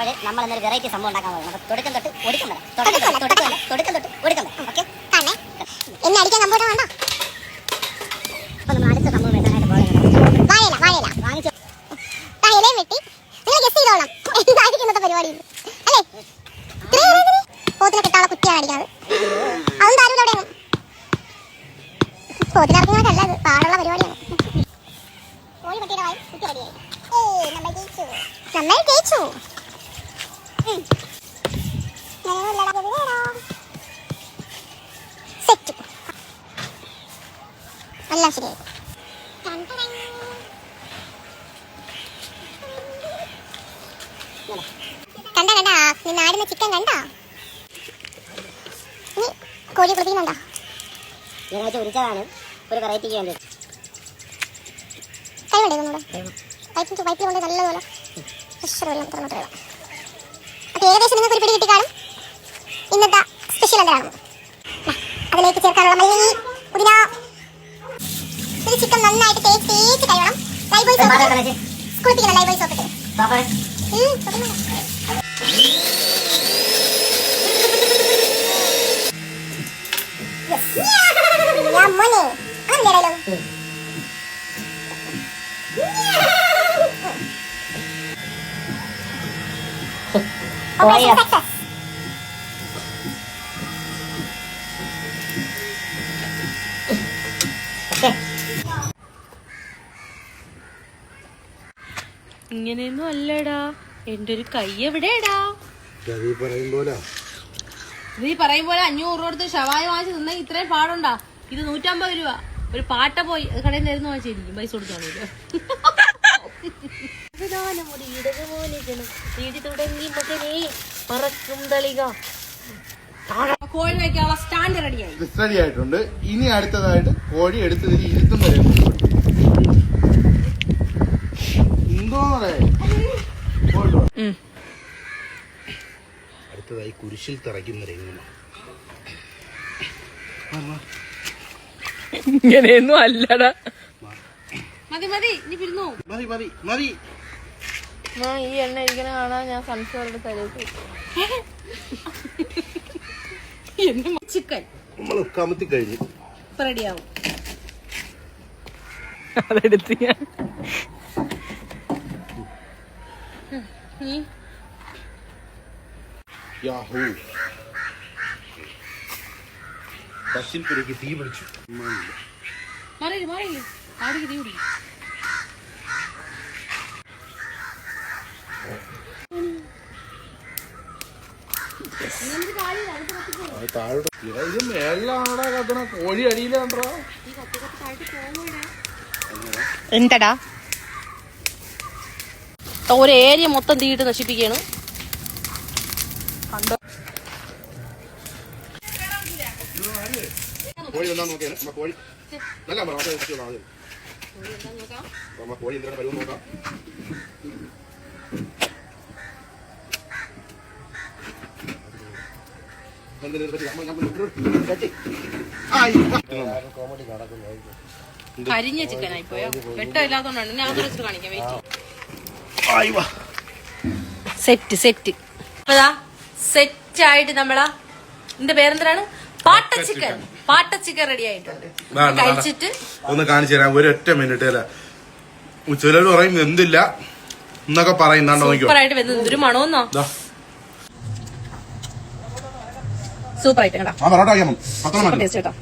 അപ്പോൾ നമ്മൾ എന്നൊരു വെറൈറ്റി സംഭവം ഉണ്ടാക്കാൻ പോകുന്നത്. അപ്പോൾ തുടക്കം തൊട്ട് ഒടുക്കം വരെ. തുടക്കം തൊട്ട് ഒടുക്കം വരെ. ഓക്കെ കാണേ. എന്നെ അടിക്കാൻ കമ്പോട്ട് വേണ്ട. അപ്പോൾ നമ്മൾ അടുത്ത സംഭവം വെട്ടാനായിട്ട് പോകുന്നത് വാഴയില വാങ്ങിച്ചു ഇലയും വെട്ടി നിങ്ങൾ ഗസ് ചെയ്തോളാം എന്തായിരിക്കും ഇന്നത്തെ പരിപാടി അല്ലേ. പോത്തിനെ കെട്ടാനുള്ള കുറ്റിയാണ് അടിക്കുന്നത്. അതും താരും എവിടെയാണ് പോത്തിനിറക്കുന്നതല്ല, അത് പാടുള്ള പരിപാടിയാണ്. കോഴി പട്ടിയുടെ വായി കുറ്റി റെഡിയായി. നമ്മൾ ജയിച്ചു. സെറ്റ് എല്ലാം ശരിയായി. കണ്ടാ നാടുന്ന ചിക്കൻ കണ്ടാ. നീ കോഴി കുളിപ്പിക്കുന്നുണ്ടോ? ഞായറാഴ്ച ഉരിച്ചതാണ് ഒരു വെറൈറ്റിക്ക് വേണ്ടി. കൈ കൊണ്ടേക്കുന്നൂടെ പൈപ്പിൽ കൊണ്ട് നല്ലതുപോലെ ഫ്രഷ് വെള്ളം തുറന്നിട്ട് വെള്ളം. അപ്പോൾ ഏകദേശം നിങ്ങൾക്ക് ഒരു പിടി കിട്ടിക്കാണും ഇന്നത്തെ സ്പെഷ്യൽ എന്താണ്. അതിലേക്ക് ചേർക്കാനുള്ള മല്ലി പുതിന. ഇത് ചിക്കൻ നന്നായിട്ട് തേച്ച് കഴിയണം. ലൈബോയ് സോപ്പ് കുളിപ്പിക്കണം. ലൈബോയ് സോപ്പ് ഇട്ട് മോനെ അങ്ങനെയാണല്ലോ. ഇങ്ങനെയൊന്നും അല്ലടാ, എന്റെ ഒരു കൈ എവിടെയാടാ. നീ പറയും പോലെ 500 രൂപ കൊടുത്ത് ഷവായ വാങ്ങിച്ച് നിന്ന ഇത്രയും പാടുണ്ടാ. ഇത് 150 രൂപ. ഒരു പാട്ട പോയി കടയിൽ നിന്ന് തരുന്ന വാങ്ങിച്ചിരിക്കും. പൈസ കൊടുക്കാണല്ലോ. കോഴി വയ്ക്കാനുള്ള സ്റ്റാൻഡ് റെഡി ആയിട്ടുണ്ട്. ഇനി അടുത്തതായിട്ട് കോഴി എടുത്ത് ഇരുത്തും വരെ അടുത്തതായി കുരിശിൽ തറയ്ക്കുന്ന രംഗം. ഇങ്ങനെയൊന്നും അല്ലടാ. മതി മതി ഇനി പിരുന്നു മതി മതി മതി. ഈ എണ്ണ ഇരിക്കണ കാണാൻ ഞാൻ സൺഫ്ലവറിന്റെ തലയിൽ ചിക്കൻ നമ്മൾ കമത്തി കഴിഞ്ഞു. ഇപ്പൊ റെഡിയാവും. അതെടുത്ത് ഞാൻ പച്ചിൽപ്പുരയ്ക്ക് തീ പിടിച്ചു. മാറിയില്ലേ മാറിയില്ലേ ആടിക്ക് തീ പിടിക്കും. ഇത് മേളിലാണടാ കത്തണ, കോഴി അടിയിലാണ്ടാ. എന്താടാ ഒരു ഏരിയ മൊത്തം തീയിട്ട് നശിപ്പിക്കാണ്. കണ്ടോ കോഴി എന്താ നോക്കിയാണ് കോഴി നല്ല കോഴി എന്തിനാണ് കഴിവ് നോക്കാം. കരിഞ്ഞ ചിക്കനായി പോയോ. വെട്ടം ഇല്ലാത്തോണ്ടാണ് ഞാൻ വെച്ചിട്ട് കാണിക്കാം. വെയിറ്റ് സെറ്റ് സെറ്റ് അപ്പതാ സെറ്റ് ആയിട്ട് നമ്മളാ ഇതിന്റെ പേരെന്താണ് പാട്ട ചിക്കൻ റെഡി ആയിട്ടുണ്ട്. കഴിച്ചിട്ട് ഒന്ന് കാണിച്ചു തരാം. ഒരൊറ്റ മിനിറ്റ് അല്ല. ചിലർ പറയും എന്തില്ല എന്നൊക്കെ പറയുന്നുണ്ടോ. സൂപ്പറായിട്ട് വരുന്നത്. എന്തൊരു മണോന്നോ. സൂപ്പറായിട്ട് കേട്ടോ. ടേസ്റ്റ് കേട്ടോ.